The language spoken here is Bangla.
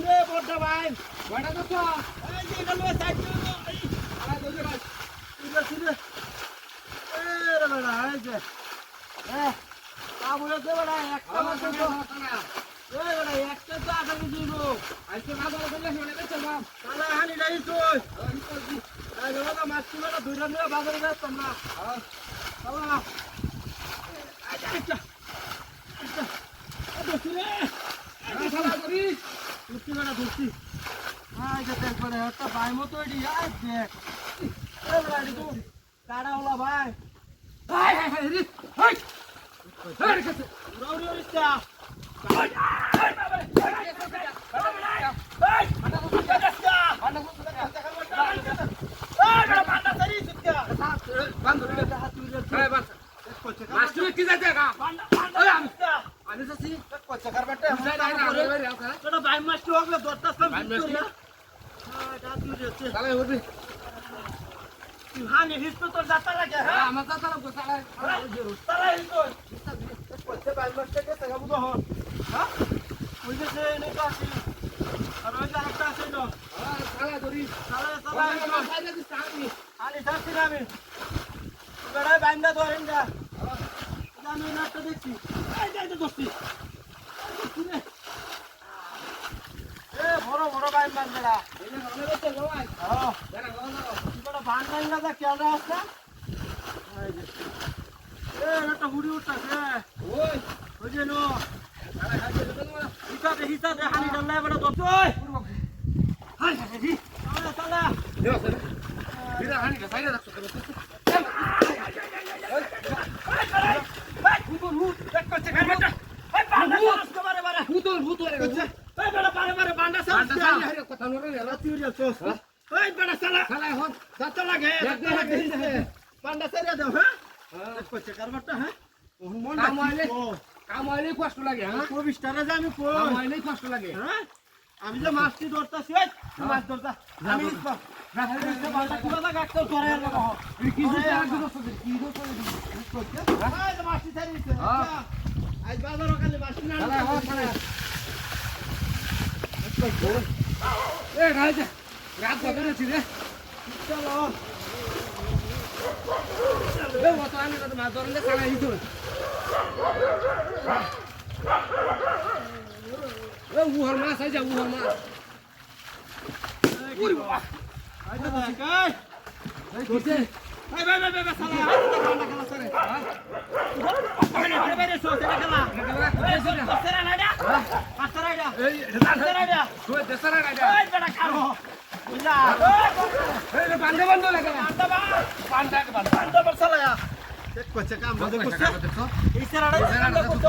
রে বড়টা ভাই বড়টা কত এই যে গেল সাইড এই আরে দোজে ভাই ইধর সিধে এ রে বড়া এই যে কাবুলে দে বড়া একটা মাত্র তো এই বড়া একটা তো আগে দিব আইছো না বড় বললে শুনে বেচল বাপ তাহলে হানি যাই তুই এই লোক মাছ কিনা দুইটা নিয়ে বাজারে যাস তোমরা বাবা আচ্ছা আচ্ছা আচ্ছা দোস্তি রে শালা করি দোস্তি বড়া দোস্তি আই যে দেখ বড়া একটা ভাই মতো এডি আই দেখ এই বড়া এডি তো কাড়া হলা ভাই হাই হাই হাই রে হাই হাই কাছে উড়াউড়ি হইছে এই বান্ডা সারি সুতিয়া বন্ধ রে হাই বাস মাস্টার কি যাচ্ছে গা বান্ডা ওই সুতিয়া আমি যাচ্ছি কচ্চা কারবাটে বুঝাই না না তোরা ভাই মাস্টার হগলে দরটা সব ভাই মাস্টার? হ্যাঁ এটা তুই রেছে তাহলে উঠবি তুই হানি হিসতো তোর যাতা লাগে হ্যাঁ আমার তো তাহলে গোসালা তারা হিসতো কচ্চা ভাই মাস্টার কে টাকা বুঝো হন হ্যাঁ ওই যে নে কাছি আর ওই যে আরেকটা আছে না শালা করি তারা তারা শালা সাইডে দিস আমি আনি যাচ্ছি না আমি বেড়ায় বাইন্দা ধরেন যা আমি নাচটা দেখছি এই যাই তো দোস্তি এ বড় বড় বাইন বান বেড়া এনে মনে হচ্ছে ভাই হ্যাঁ যারা গলা বড় বান বাইন্দা যা কেন আসছে এই যে এ একটা হুড়ি উঠতাছে ওই ওই যে নো শালা খাইছে তো হিসাবে হানি ডাল্লা বড় দোস্ত ওই হাই হাই জি চলা চলা দেও স্যার বিরা হানি সাইডে রাখছো ভূতল ভূত রে গেছে বান্ডা সাইডে হরে কথা নরে রে ওই বেটা চালা শালা হন যাতে লাগে দেখতে লাগে পান্ডা সেরে দাও হ্যাঁ কইছে কারবারটা হ্যাঁ মন কামাইলে কষ্ট লাগে হ্যাঁ 24 টাকা যে আমি কই কামাইলে কষ্ট লাগে হ্যাঁ আমি যে মাছটি ধরতাছি ওই মাছ ধরতা আমি বান্ডা কিবা গাটতে ধরে আর লাগা কি হইছে আর দুটো কি হইছে এই যে মাছটি ছাড়িছে আজ বাজারও খালি মাছটি না শালা হন শালা এ গাইছে রাত কতরে ছিল চলো এ মত আনি তো মাছ ধরলে শালা হিতো এ উহর মাছ আইজা উহর মাছ উরি বাবা আই তো দেখ এই কিছে এই ভাই সালা বান্ডা খেলা সরে হ্যাঁ বাইরে সো সেটা খেলা এই সো পাঁচরা নাইডা পাঁচরা নাইডা এই পাঁচরা নাইডা তুই দেশরা গাইডা এই বেটা কারো বুঝলা এই বান্দে বন্ধ লাগে বান্ডা বা বান্দা বান্ডা বসালা দেখ কচ্ছে কাম দেখো এই সেরাটা করতে